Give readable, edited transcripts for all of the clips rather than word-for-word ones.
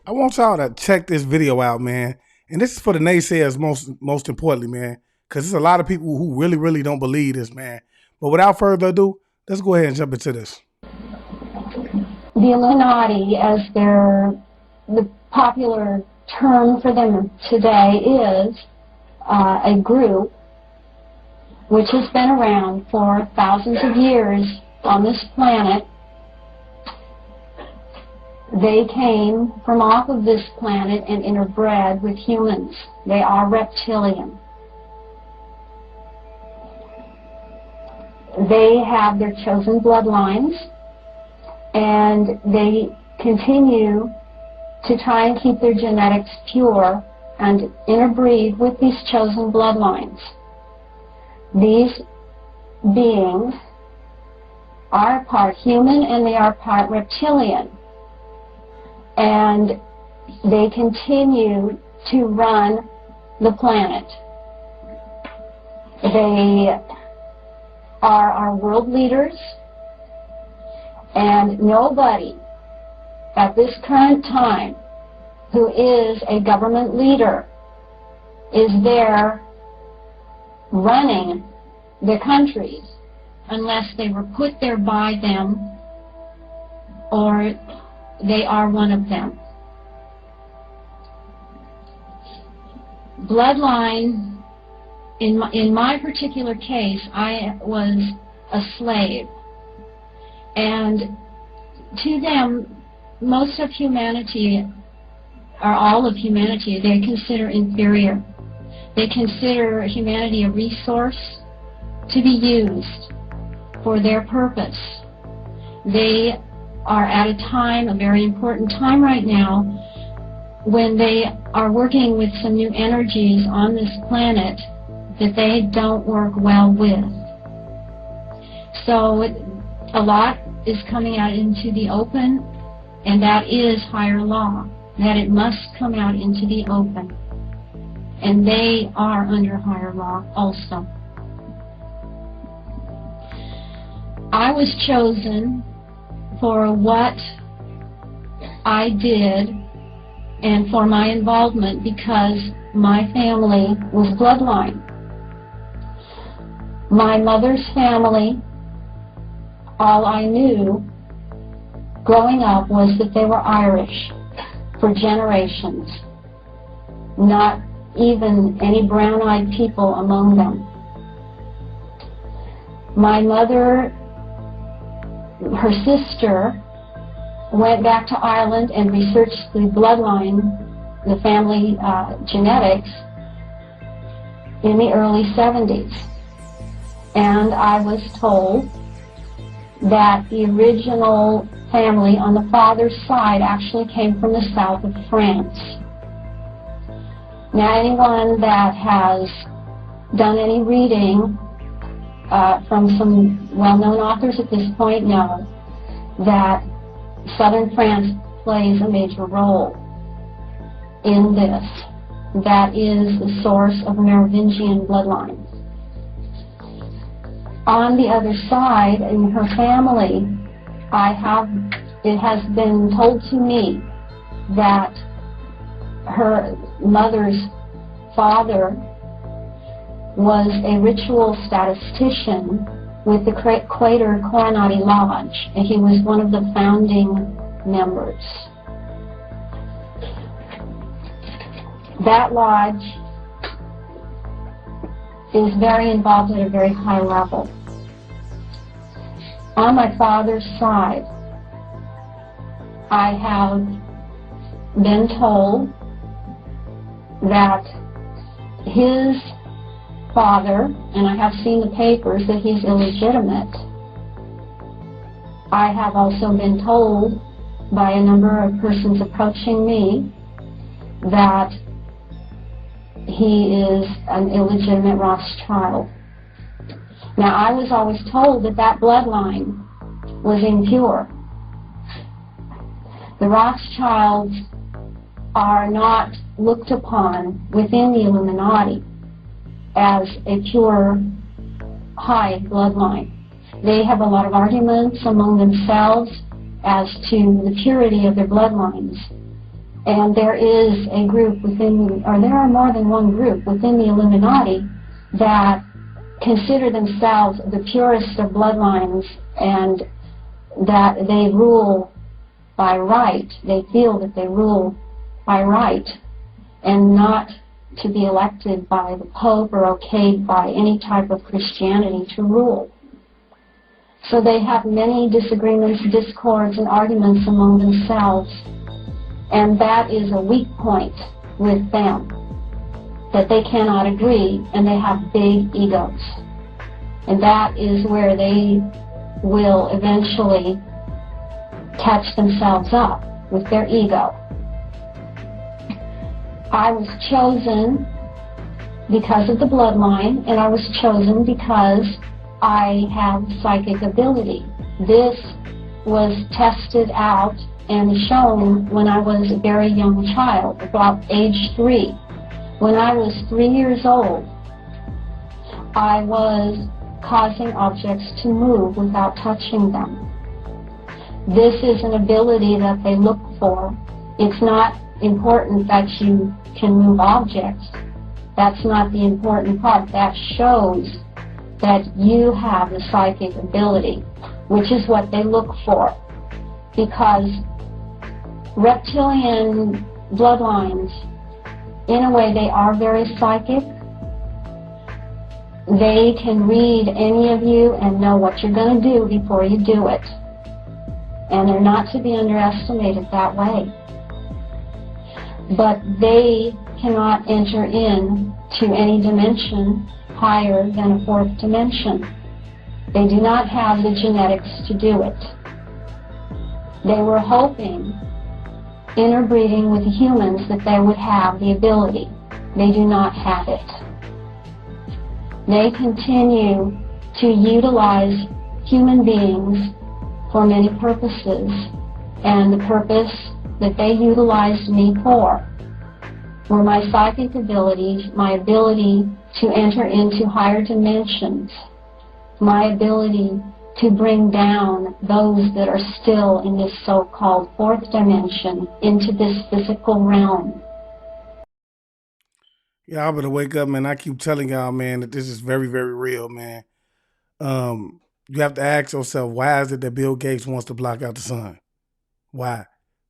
I want y'all to check this video out, man. And this is for the naysayers most importantly, man. Because there's a lot of people who really don't believe this, man. But without further ado, let's go ahead and jump into this. The Illuminati, as the popular term for them today is, a group which has been around for thousands of years on this planet. They came from off of this planet and interbred with humans. They are reptilian. They have their chosen bloodlines, and they continue to try and keep their genetics pure and interbreed with these chosen bloodlines. These beings are part human and they are part reptilian. And they continue to run the planet. They are our world leaders, and nobody at this current time who is a government leader is there running the countries unless they were put there by them or they are one of them. Bloodline, in my particular case, I was a slave. And to them, most of humanity, or all of humanity, they consider inferior. They consider humanity a resource to be used for their purpose. They are at a time, a very important time right now, when they are working with some new energies on this planet that they don't work well with. So a lot is coming out into the open, and that is higher law, that it must come out into the open. And they are under higher law also. I was chosen for what I did and for my involvement because my family was bloodline. My mother's family, all I knew growing up was that they were Irish for generations, not even any brown-eyed people among them. My mother, her sister, went back to Ireland and researched the bloodline, the family genetics, in the early 70s. And I was told that the original family on the father's side actually came from the south of France. Now, anyone that has done any reading from some well-known authors at this point know that southern France plays a major role in this. That is the source of Merovingian bloodlines. On the other side, in her family, it has been told to me that her mother's father was a ritual statistician with the Quaker Coronati Lodge, and he was one of the founding members. That lodge is very involved at a very high level. On my father's side, I have been told that his father, and I have seen the papers, that he's illegitimate. I have also been told by a number of persons approaching me that he is an illegitimate Rothschild. Now, I was always told that that bloodline was impure. The Rothschilds are not looked upon within the Illuminati as a pure, high bloodline. They have a lot of arguments among themselves as to the purity of their bloodlines. And there is a group within, or there are more than one group within the Illuminati that consider themselves the purest of bloodlines, and that they rule by right. They feel that they rule by right and not to be elected by the Pope or okayed by any type of Christianity to rule. So they have many disagreements, discords, and arguments among themselves, and that is a weak point with them, that they cannot agree, and they have big egos. And that is where they will eventually catch themselves up with their ego. I was chosen because of the bloodline, and I was chosen because I have psychic ability. This was tested out and shown when I was a very young child, about age 3. When I was 3 years old, I was causing objects to move without touching them. This is an ability that they look for. It's not important that you can move objects. That's not the important part. That shows that you have the psychic ability, which is what they look for. Because reptilian bloodlines, in a way, they are very psychic. They can read any of you and know what you're going to do before you do it. And they're not to be underestimated that way. But they cannot enter into any dimension higher than a 4th dimension. They do not have the genetics to do it. They were hoping, interbreeding with the humans, that they would have the ability. They do not have it. They continue to utilize human beings for many purposes, and the purpose that they utilized me for were my psychic abilities, my ability to enter into higher dimensions, my ability to bring down those that are still in this so-called 4th dimension into this physical realm. Y'all better wake up, man. I keep telling y'all, man, that this is very, very real, man. You have to ask yourself, why is it that Bill Gates wants to block out the sun? Why?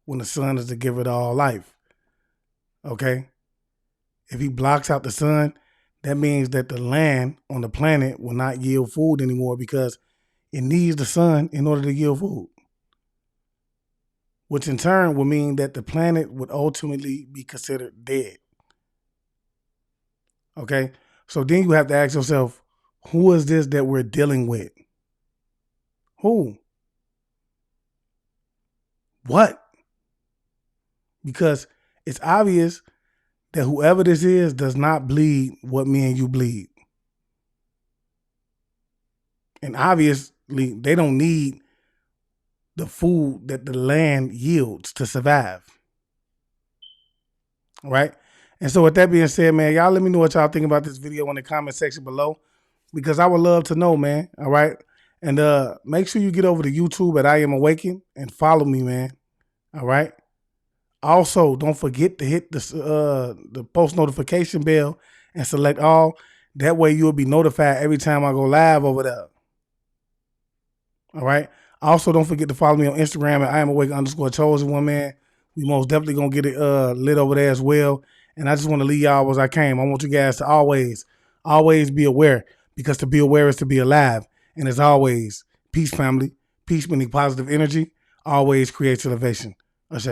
When the sun is the giver of all life. Okay? If he blocks out the sun, that means that the land on the planet will not yield food anymore because it needs the sun in order to yield food. Which in turn will mean that the planet would ultimately be considered dead. Okay? So then you have to ask yourself, who is this that we're dealing with? Who? What? Because it's obvious that whoever this is does not bleed what me and you bleed. And obviously, they don't need the food that the land yields to survive. All right? And so with that being said, man, y'all let me know what y'all think about this video in the comment section below, because I would love to know, man. All right? And make sure you get over to YouTube at I Am Awakend and follow me, man. All right? Also, don't forget to hit the post notification bell and select all. That way you'll be notified every time I go live over there. All right? Also, don't forget to follow me on Instagram at I Am Awake_chosen1, man. We most definitely going to get it lit over there as well. And I just want to leave y'all as I came. I want you guys to always be aware, because to be aware is to be alive. And as always, peace, family. Peace meaning positive energy always creates elevation. Ashe.